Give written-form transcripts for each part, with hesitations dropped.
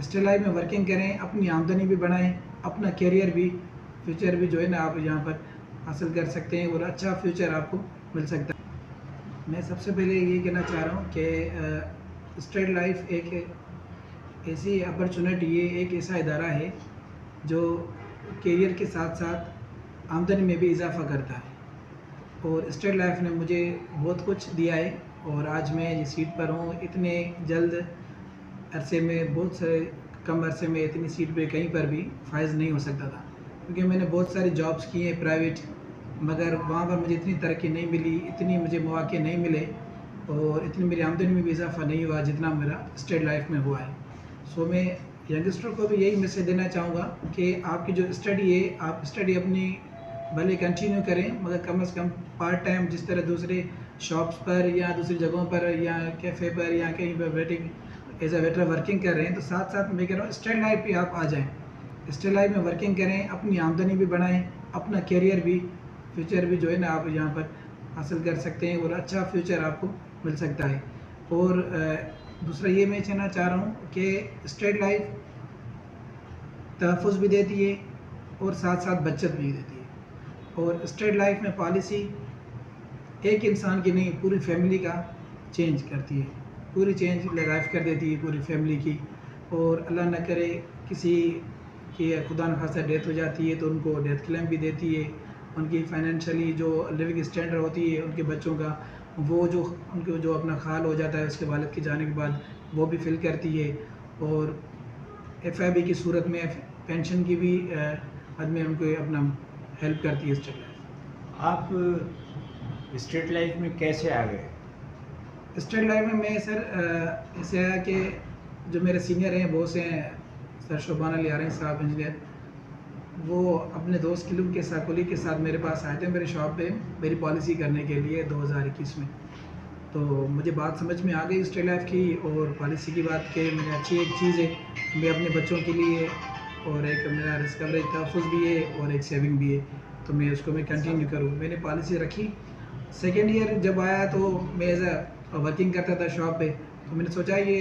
Still life में working करें, अपनी आमदनी भी बढ़ाएं, अपना करियर भी, फ्यूचर भी जो है ना आप यहाँ पर हासिल कर सकते हैं और अच्छा फ्यूचर आपको मिल सकता है। मैं सबसे पहले ये कहना चाह रहा हूँ कि स्ट्रेट लाइफ एक ऐसी अपॉर्चुनिटी है, एक ऐसा इदारा है जो करियर के साथ साथ आमदनी में भी इजाफ़ा करता है। और स्ट्रेट लाइफ ने मुझे बहुत कुछ दिया है और आज मैं ये सीट पर हूँ। इतने जल्द अरसे में, बहुत सारे कम अरसे में इतनी सीट पे कहीं पर भी फाइज नहीं हो सकता था, क्योंकि मैंने बहुत सारी जॉब्स की हैं प्राइवेट, मगर वहाँ पर मुझे इतनी तरक्की नहीं मिली, इतनी मुझे मौके नहीं मिले और इतनी मेरी आमदनी में भी इजाफा नहीं हुआ जितना मेरा स्टेट लाइफ में हुआ है। सो मैं यंगस्टर को भी यही मैसेज देना चाहूँगा कि आपकी जो स्टडी है, आप स्टडी अपनी भले कंटिन्यू करें, मगर कम से कम पार्ट टाइम जिस तरह दूसरे शॉप्स पर या दूसरी जगहों पर या कैफ़े पर या कहीं पर waiting as a waiter working कर रहे हैं, तो साथ साथ मैं कह रहा हूँ स्टेट लाइफ पे आप आ जाएँ। स्टेट लाइफ में वर्किंग करें, अपनी आमदनी भी बढ़ाएं, अपना करियर भी, फ्यूचर भी जो है ना आप यहाँ पर हासिल कर सकते हैं और अच्छा फ्यूचर आपको मिल सकता है। और दूसरा ये मैं कहना चाह रहा हूँ कि स्टेट लाइफ तहफ़्फ़ुज़ भी देती है और साथ साथ बचत भी देती है। और स्टेट लाइफ में पॉलिसी एक इंसान की नहीं, पूरी फैमिली का चेंज करती है, पूरी चेंज लाइफ कर देती है पूरी फैमिली की। और अल्लाह न करे किसी की खुदा न खास्ता डेथ हो जाती है तो उनको डेथ क्लेम भी देती है। उनकी फाइनेंशियली जो लिविंग स्टैंडर्ड होती है उनके बच्चों का, वो जो उनको जो अपना खाल हो जाता है उसके वालिद के जाने के बाद, वो भी फिल करती है। और FIB की सूरत में पेंशन की भी हद में उनको अपना हेल्प करती है स्टेट लाइफ। आप स्टेट लाइफ में कैसे आ गए? स्टेट लाइफ में मैं सर ऐसे आया कि जो मेरे सीनियर हैं, बॉस हैं सर शोबान अली आरइन साहब इंजीनियर, वो अपने दोस्त किलूम के साथ, कोली के साथ मेरे पास आए थे मेरे शॉप पे मेरी पॉलिसी करने के लिए 2021 में। तो मुझे बात समझ में आ गई स्टेट लाइफ की और पॉलिसी की बात कि मैंने अच्छी एक चीज़ है, मैं अपने बच्चों के लिए और एक मेरा रिस्क कवरेज तहफ़्फ़ुज़ भी है और एक सेविंग भी है, तो मैं उसको मैं कंटिन्यू करूँ। मैंने पॉलिसी रखी। सेकेंड ईयर जब आया तो मैं एज अ वर्किंग करता था शॉप पे, तो मैंने सोचा ये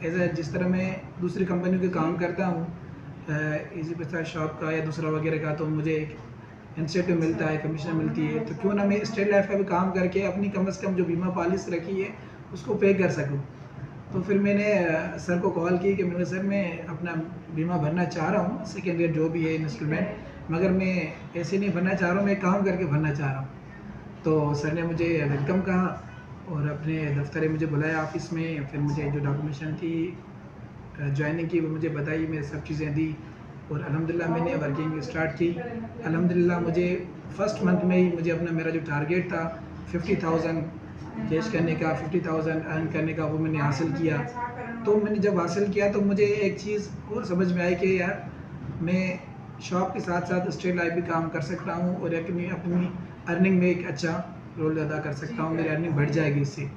एज अ जिस तरह मैं दूसरी कंपनियों के काम करता हूँ इसी पे शॉप का या दूसरा वगैरह का, तो मुझे एक इंसेंटिव मिलता है, कमीशन मिलती है, तो क्यों ना मैं स्टेट लाइफ का भी काम करके अपनी कम से कम जो बीमा पॉलिसी रखी है उसको पे कर सकूँ। तो फिर मैंने सर को कॉल की कि मैंने सर मैं अपना बीमा भरना चाह रहा हूँ, सेकेंड ईयर जो भी है इंस्टॉलमेंट, मगर मैं ऐसे नहीं भरना चाह रहा हूँ, मैं काम करके भरना चाह रहा हूँ। तो सर ने मुझे वेलकम कहा और अपने दफ्तर मुझे बुलाया ऑफिस में। फिर मुझे जो डॉक्यूमेंटेशन थी ज्वाइनिंग की वो मुझे बताई, मैं सब चीज़ें दी और अल्हम्दुलिल्लाह मैंने वर्किंग स्टार्ट की। अल्हम्दुलिल्लाह मुझे फर्स्ट मंथ में ही मुझे अपना मेरा जो टारगेट था 50,000 कैश करने का, 50,000 अर्न करने का, वो मैंने हासिल किया। तो मैंने जब हासिल किया तो मुझे एक चीज़ और समझ में आई कि यार मैं शॉप के साथ साथ स्टेट लाइफ भी काम कर सकता हूँ और अपनी अर्निंग में एक अच्छा रोल अदा कर सकता हूँ, मेरी अर्निंग बढ़ जाएगी इससे।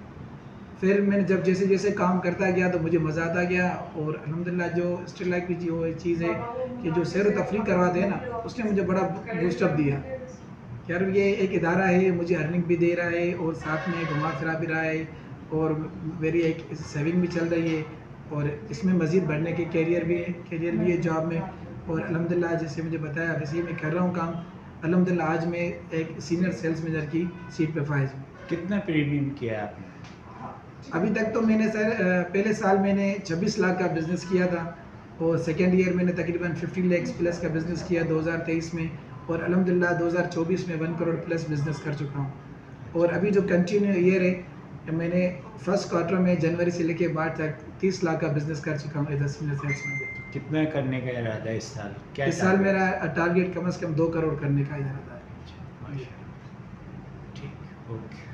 फिर मैंने जब जैसे जैसे काम करता गया तो मुझे मज़ा आता गया और अल्हम्दुलिल्लाह जो स्टेट लाइफ की जो चीज़ है कि जो सैर व तफरीह करवा दे ना, उसने मुझे बड़ा बूस्टअप दिया। यार ये एक इदारा है, मुझे अर्निंग भी दे रहा है और साथ में घुमा फिरा भी रहा है और मेरी एक सेविंग भी चल रही है और इसमें मज़ीद बढ़ने के करियर भी है जॉब में। और अल्हम्दुलिल्लाह जैसे मुझे बताया वैसे ही मैं कर रहा हूँ काम। अल्हम्दुलिल्लाह आज मैं एक सीनियर सेल्स मैनेजर की सीट पर फाइज हूँ। कितना प्रीमियम किया आपने? अभी तक तो मैंने सर पहले साल मैंने 26 लाख का बिज़नेस किया था और सेकेंड ईयर मैंने तकरीबन 50 लाख प्लस का बिज़नेस किया 2023 में और अल्हम्दुलिल्लाह 2024 में 1 करोड़ प्लस बिज़नेस कर चुका हूँ। और अभी जो कंटिन्यू ईयर है मैंने फर्स्ट क्वार्टर में जनवरी से लेके मार्च तक 30 लाख का बिज़नेस कर चुका हूँ as a senior sales manager. कितना करने का इरादा है इस साल? क्या इस साल मेरा टारगेट कम से कम 2 करोड़ करने का इरादा है। ठीक, ओके।